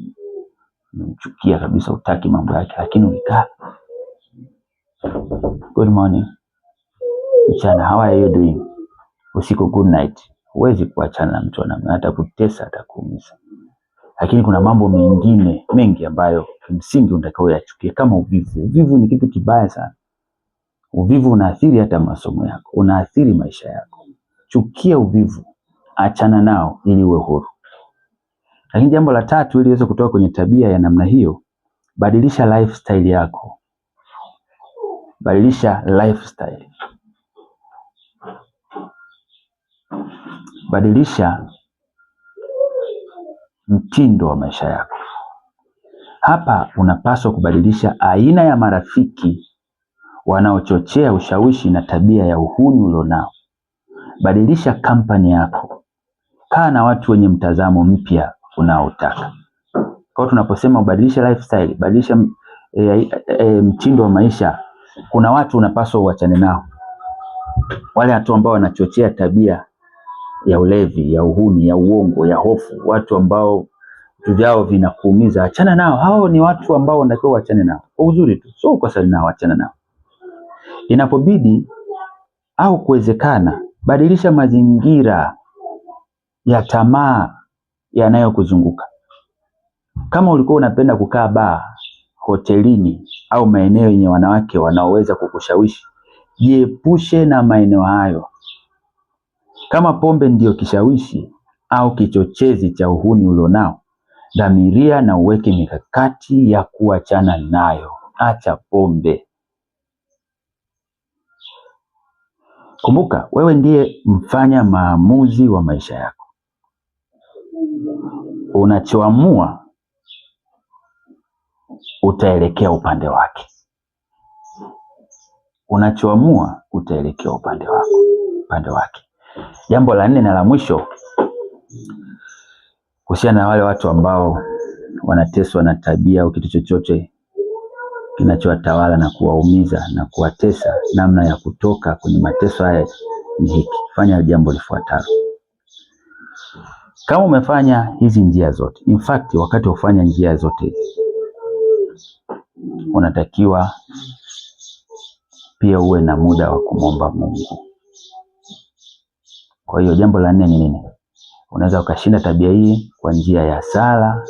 unamchukia kabisa, hutaki mambo yake, lakini ulikaa. Good morning. Mchana, how are you doing? usiku good night. Huwezi kuachana na mtu atakutesa, atakuumiza. Lakini kuna mambo mengine mengi ambayo kimsingi unatakiwa uyachukie, kama uvivu. Uvivu ni kitu kibaya sana. Uvivu unaathiri hata masomo yako, unaathiri maisha yako. Chukia uvivu, achana nao ili uwe huru. Lakini jambo la tatu, ili uweze kutoka kwenye tabia ya namna hiyo, badilisha lifestyle yako. Badilisha lifestyle. Badilisha mtindo wa maisha yako. Hapa unapaswa kubadilisha aina ya marafiki wanaochochea ushawishi na tabia ya uhuni ulionao. Badilisha kampani yako. Kaa na watu wenye mtazamo mpya unaotaka. Kwa tunaposema ubadilisha lifestyle, badilisha mtindo wa maisha, kuna watu unapaswa uachane nao. Wale watu ambao wanachochea tabia ya ulevi, ya uhuni, ya uongo, ya hofu, watu ambao vitu vyao vinakuumiza, achana nao. Hao ni watu ambao unatakiwa uachane nao. Kwa uzuri tu, sio ukosana nao, achana nao. Inapobidi au kuwezekana, badilisha mazingira ya tamaa yanayokuzunguka. Kama ulikuwa unapenda kukaa baa, hotelini au maeneo yenye wanawake wanaoweza kukushawishi, jiepushe na maeneo hayo. Kama pombe ndiyo kishawishi au kichochezi cha uhuni ulionao, dhamiria na uweke mikakati ya kuachana nayo. Acha pombe. Kumbuka, wewe ndiye mfanya maamuzi wa maisha yako. Unachoamua utaelekea upande wake. Unachoamua utaelekea upande wake. Jambo la 4 na la mwisho, kuhusiana na wale watu ambao wanateswa na tabia au kitu chochote kinachowatawala na kuwaumiza na kuwatesa, namna ya kutoka kwenye mateso haya ni hiki. Fanya jambo lifuatalo. Kama umefanya hizi njia zote, in fact wakati ufanya njia zote, unatakiwa pia uwe na muda wa kumwomba Mungu. Kwa hiyo jambo la 4 ni nini? Unaweza ukashinda tabia hii kwa njia ya sala,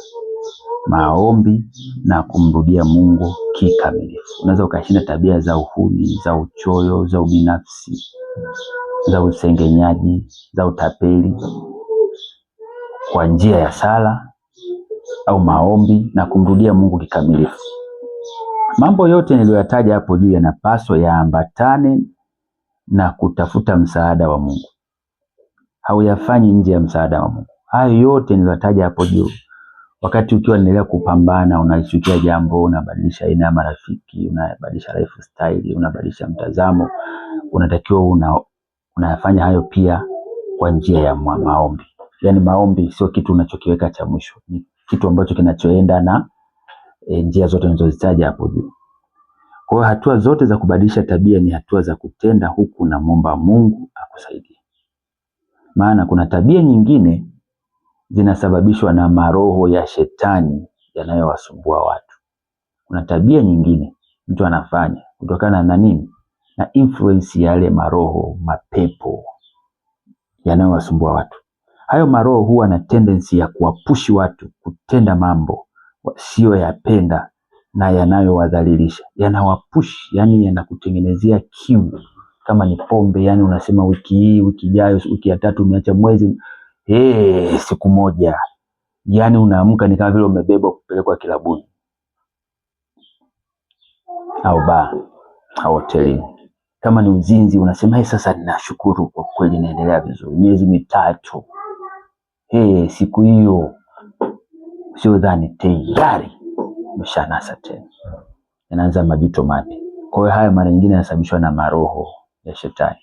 maombi na kumrudia Mungu kikamilifu. Unaweza ukashinda tabia za uhuni, za uchoyo, za ubinafsi, za usengenyaji, za utapeli kwa njia ya sala au maombi na kumrudia Mungu kikamilifu. Mambo yote niliyoyataja hapo juu yanapaswa yaambatane na kutafuta msaada wa Mungu. Hauyafanyi nje ya msaada wa Mungu. Hayo yote niliyotaja hapo juu, wakati ukiwa unaendelea kupambana, unalichukia jambo, unabadilisha aina ya marafiki, unabadilisha lifestyle, unabadilisha mtazamo, unatakiwa unayafanya hayo pia kwa njia ya maombi. Yaani maombi sio kitu unachokiweka cha mwisho, ni kitu ambacho kinachoenda na njia zote nilizozitaja hapo juu. Kwa hiyo hatua zote za kubadilisha tabia ni hatua za kutenda huku na muomba Mungu akusaidie. Maana kuna tabia nyingine zinasababishwa na maroho ya shetani yanayowasumbua watu. Kuna tabia nyingine mtu anafanya kutokana na nini? Na influence ya yale maroho, mapepo yanayowasumbua watu. Hayo maroho huwa na tendency ya kuwapushi watu kutenda mambo wasioyapenda na yanayowadhalilisha. Yanawapush, yani yanakutengenezea kiu. Kama ni pombe, yani unasema wiki hii, wiki ijayo, wiki ya 3 umeacha, mwezi siku moja. Yani unaamka ni kama vile umebebwa kupelekwa kilabuni au baa au hoteli. Kama ni uzinzi, unasema sasa ninashukuru kwa kweli naendelea vizuri, miezi 3. Siku hiyo sio dhani tayari umeshanasa tena. Inaanza majuto mapya. Kwa hiyo haya mara nyingine yanasababishwa na maroho ya shetani.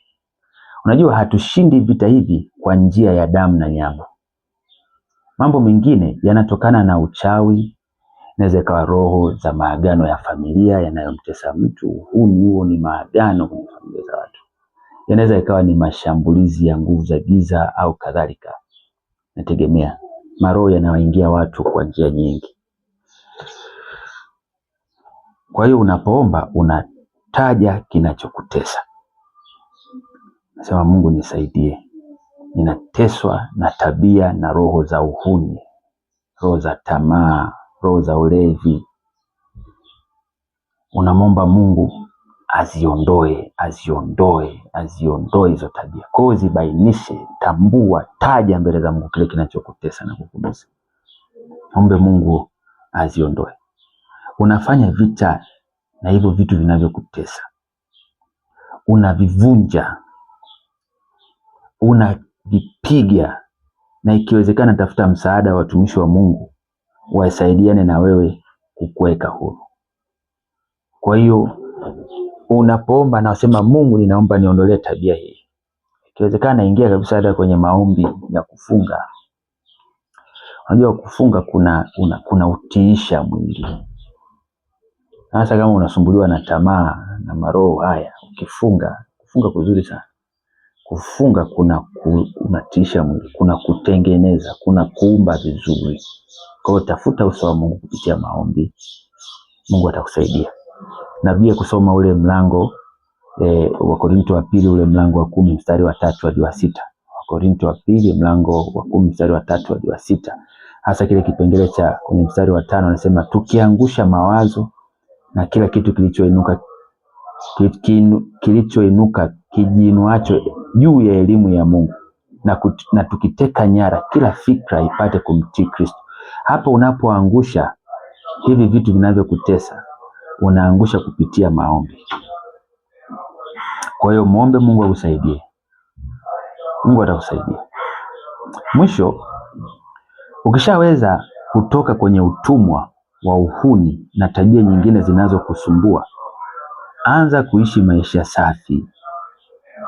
Unajua hatushindi vita hivi kwa njia ya damu na nyama. Mambo mengine yanatokana na uchawi, inaweza ikawa roho za maagano ya familia yanayomtesa mtu. Huo ni maagano kwenye familia za watu. Inaweza ikawa ni mashambulizi ya nguvu za giza au kadhalika. Nategemea maroho yanayoingia watu kwa njia nyingi. Kwa hiyo unapoomba unataja kinachokutesa. Nasema Mungu nisaidie. ninateswa na tabia na roho za uhuni, roho za tamaa, roho za ulevi. Unamwomba Mungu aziondoe hizo tabia. Kwa hiyo zibainishe, tambua, taja mbele za Mungu kile kinachokutesa na kukudusa. Ombe Mungu aziondoe. Unafanya vita na hivyo vitu vinavyokutesa, unavivunja, unavipiga, na ikiwezekana tafuta msaada wa watumishi wa Mungu wasaidiane na wewe kukuweka huru. Kwa hiyo unapoomba na usema Mungu, ninaomba niondolee tabia hii. Ikiwezekana ingia kabisa hata kwenye maombi ya kufunga. Unajua kufunga kuna utiisha mwili. Hasa kama unasumbuliwa na tamaa na maroho haya, kufunga kuzuri sana. Kufunga kunatiisha mwili, kuna kutengeneza, kuna kuumba vizuri. Kwa hiyo tafuta uso wa Mungu kupitia maombi. Mungu atakusaidia. Na pia kusoma ule mlango wa Korinto wa pili, ule mlango wa 10 mstari wa 3 hadi wa 6. Korinto wa pili mlango wa 10 mstari wa 3 hadi wa 6. Hasa kile kipengele cha kwenye mstari wa 5 anasema tukiangusha mawazo na kila kitu kilichoinuka kijinuacho juu ya elimu ya Mungu na tukiteka nyara kila fikra ipate kumtii Kristo. Hapo unapoangusha hivi vitu vinavyokutesa, unaangusha kupitia maombi. Kwa hiyo muombe Mungu akusaidie. Mungu atakusaidia. Mwisho, ukishaweza kutoka kwenye utumwa wa uhuni na tabia nyingine zinazokusumbua, anza kuishi maisha safi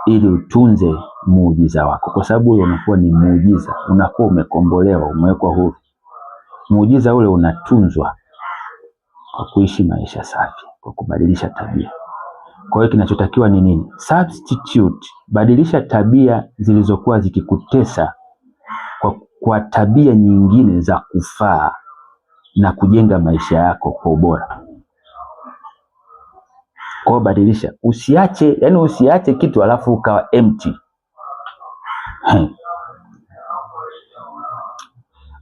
ili utunze muujiza wako, kwa sababu ule unakuwa ni muujiza, unakuwa umekombolewa, umewekwa huru. Muujiza ule unatunzwa kwa kuishi maisha safi, kwa kubadilisha tabia. Kwa hiyo kinachotakiwa ni nini? Substitute, badilisha tabia zilizokuwa zikikutesa kwa tabia nyingine za kufaa na kujenga maisha yako kwa ubora. Kwa badilisha, usiache kitu alafu ukawa empty.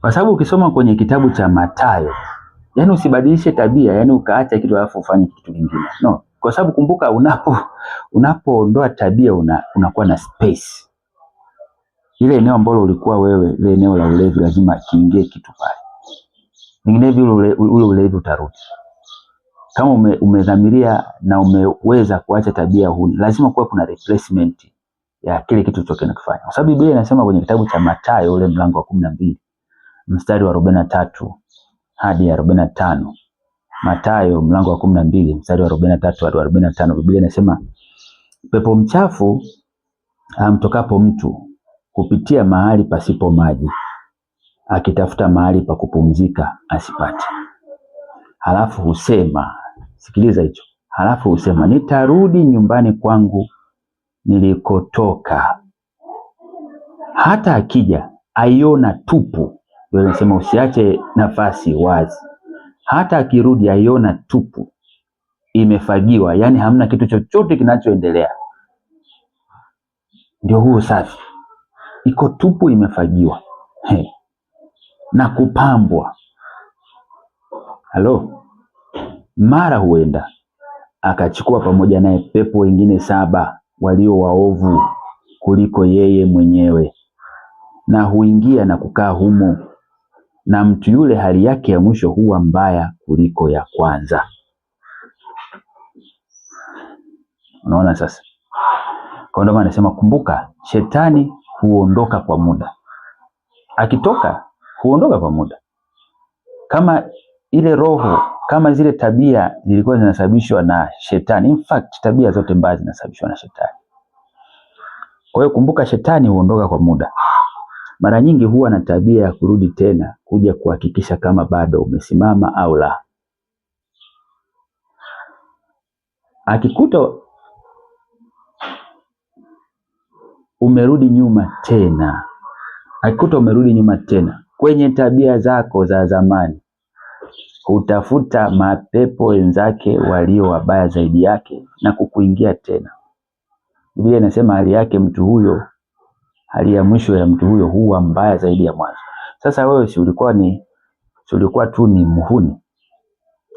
Kwa sababu ukisoma kwenye kitabu cha Mathayo, usibadilishe tabia, ukaacha kitu alafu ufanye kitu kingine. No, kwa sababu kumbuka unapoondoa tabia unakuwa na space. Ile eneo ambalo ulikuwa wewe, ile eneo la ulevi, lazima kiingie kitu pale. Vinginevyo ule ulevi utarudi. Kama umedhamiria na umeweza kuacha tabia huni, lazima kuwa kuna replacement ya kile kitu ulichokuwa kufanya. Kwa sababu Biblia inasema kwenye kitabu cha Mathayo ule mlango wa 12 mstari wa 43 hadi 45. Mathayo mlango wa 12 mstari wa 43 hadi 45, Biblia inasema pepo mchafu amtokapo mtu kupitia mahali pasipo maji, akitafuta mahali pa kupumzika asipate. Halafu husema, sikiliza hicho. Halafu husema, nitarudi nyumbani kwangu nilikotoka. Hata akija aiona tupu. Ndio nasema usiache nafasi wazi. Hata akirudi aiona tupu, imefagiwa, hamna kitu chochote kinachoendelea. Ndio huo safi. Iko tupu, imefagiwa. Na kupambwa. Halo. Mara huenda akachukua pamoja naye pepo wengine 7 walio waovu kuliko yeye mwenyewe, na huingia na kukaa humo, na mtu yule hali yake ya mwisho huwa mbaya kuliko ya kwanza. Unaona sasa? Kwa ndio maana nasema kumbuka, shetani huondoka kwa muda. Akitoka huondoka kwa muda. Kama ile roho, kama zile tabia zilikuwa zinasababishwa na shetani. In fact, tabia zote mbaya zinasababishwa na shetani. Kwa hiyo kumbuka, shetani huondoka kwa muda. Mara nyingi huwa na tabia ya kurudi tena kuja kuhakikisha kama bado umesimama au la. Akikuta umerudi nyuma tena kwenye tabia zako za zamani, hutafuta mapepo wenzake walio wabaya zaidi yake na kukuingia tena. Biblia inasema hali yake mtu huyo hali ya mwisho ya mtu huyo huwa mbaya zaidi ya mwanzo. Sasa wewe si ulikuwa tu ni muhuni.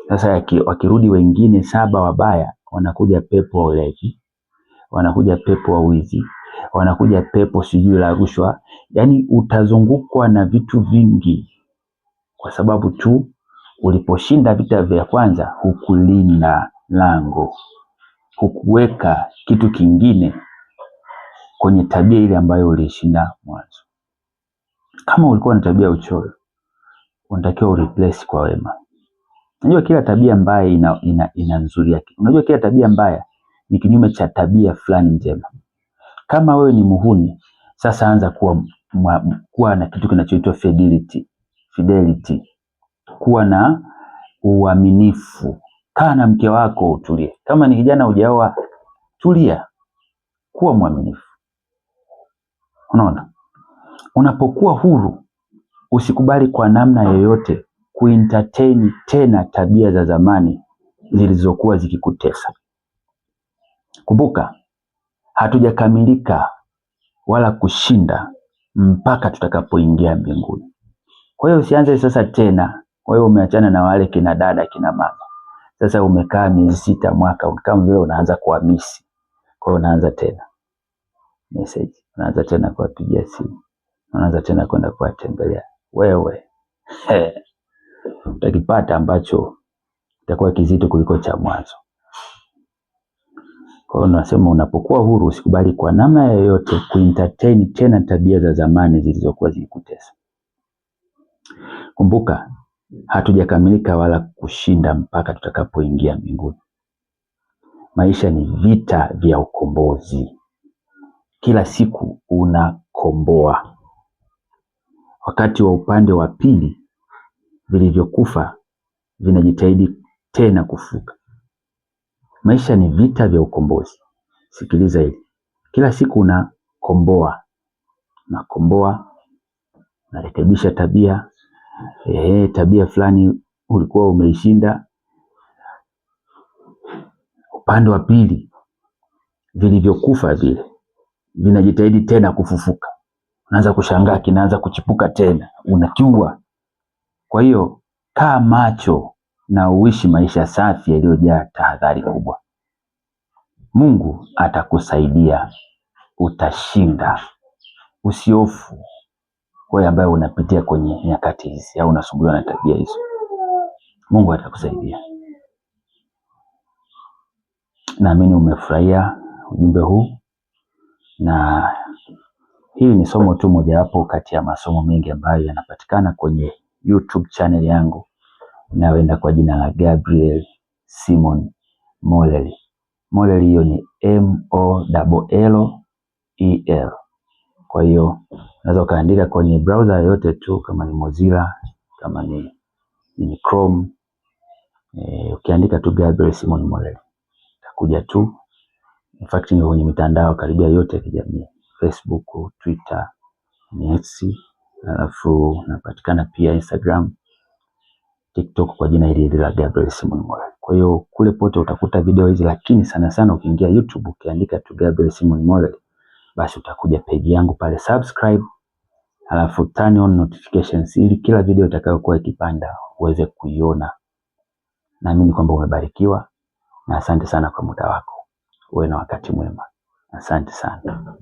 Sasa wakirudi wengine 7 wabaya, wanakuja pepo wa ulevi, wanakuja pepo wa wizi, wanakuja pepo sijui la rushwa. Yaani utazungukwa na vitu vingi, kwa sababu tu uliposhinda vita vya kwanza hukulinda lango, hukuweka kitu kingine kwenye tabia ile ambayo ulishinda mwanzo. Kama ulikuwa na tabia uchoyo, unatakiwa ureplace kwa wema. Unajua kila tabia mbaya ina nzuri yake. Unajua kila tabia mbaya ni kinyume cha tabia fulani njema. Kama wewe ni muhuni, sasa anza kuwa na kitu kinachoitwa fidelity. Kuwa na uaminifu. Kaa na mke wako utulie. Kama ni kijana hujaoa, tulia. Kuwa mwaminifu. Unaona? Unapokuwa huru, usikubali kwa namna yoyote kuentertain tena tabia za zamani zilizokuwa zikikutesa. Kumbuka, hatujakamilika wala kushinda mpaka tutakapoingia mbinguni. Kwa hiyo usianze sasa tena. Kwa hiyo umeachana na wale kina dada kina mama. Sasa umekaa miezi 6 mwaka, kama vile unaanza kuhamisi. Kwa hiyo unaanza tena message, unaanza tena kuwapigia simu, unaanza tena kwenda kuwatembelea. Wewe utakipata ambacho itakuwa kizito kuliko cha mwanzo. Kwa hiyo nasema unapokuwa huru, usikubali kwa namna yoyote kuentertain tena tabia za zamani zilizokuwa zikikutesa. Kumbuka, hatujakamilika wala kushinda mpaka tutakapoingia mbinguni. Maisha ni vita vya ukombozi. Kila siku unakomboa. Wakati wa upande wa pili vilivyokufa vinajitahidi tena kufuka. Maisha ni vita vya ukombozi. Sikiliza hili. Kila siku unakomboa. Unarekebisha tabia. Tabia fulani ulikuwa umeishinda. Upande wa pili vilivyokufa vile vinajitahidi tena kufufuka. Unaanza kushangaa kinaanza kuchipuka tena. Unajua. Kwa hiyo kaa macho na uishi maisha safi yaliyojaa tahadhari kubwa. Mungu atakusaidia, utashinda. Usihofu wewe ambaye unapitia kwenye nyakati hizi au unasumbuliwa na tabia hizo. Mungu atakusaidia. Naamini umefurahia ujumbe huu, na hili ni somo tu mojawapo kati ya masomo mengi ambayo yanapatikana kwenye YouTube channel yangu inayoenda kwa jina la Gabriel Simon Molel. Molel hiyo ni MOLLEL. Kwa hiyo unaweza ukaandika kwenye browser yoyote tu, kama ni Mozilla, kama ni Chrome. Ukiandika tu Gabriel Simon Molel itakuja tu. In fact ni kwenye mitandao karibia yote ya kijamii, Facebook, Twitter, X, alafu napatikana pia Instagram, TikTok kwa jina hili la Gabriel Simon Molel. Kwa hiyo kule pote utakuta video hizi, lakini sana sana ukiingia YouTube ukiandika tu Gabriel Simon Molel, basi utakuja page yangu pale, subscribe, alafu turn on notifications ili kila video itakayokuwa ikipanda uweze kuiona. Naamini kwamba umebarikiwa, na asante sana kwa muda wako. Uwe na wakati mwema. Asante sana.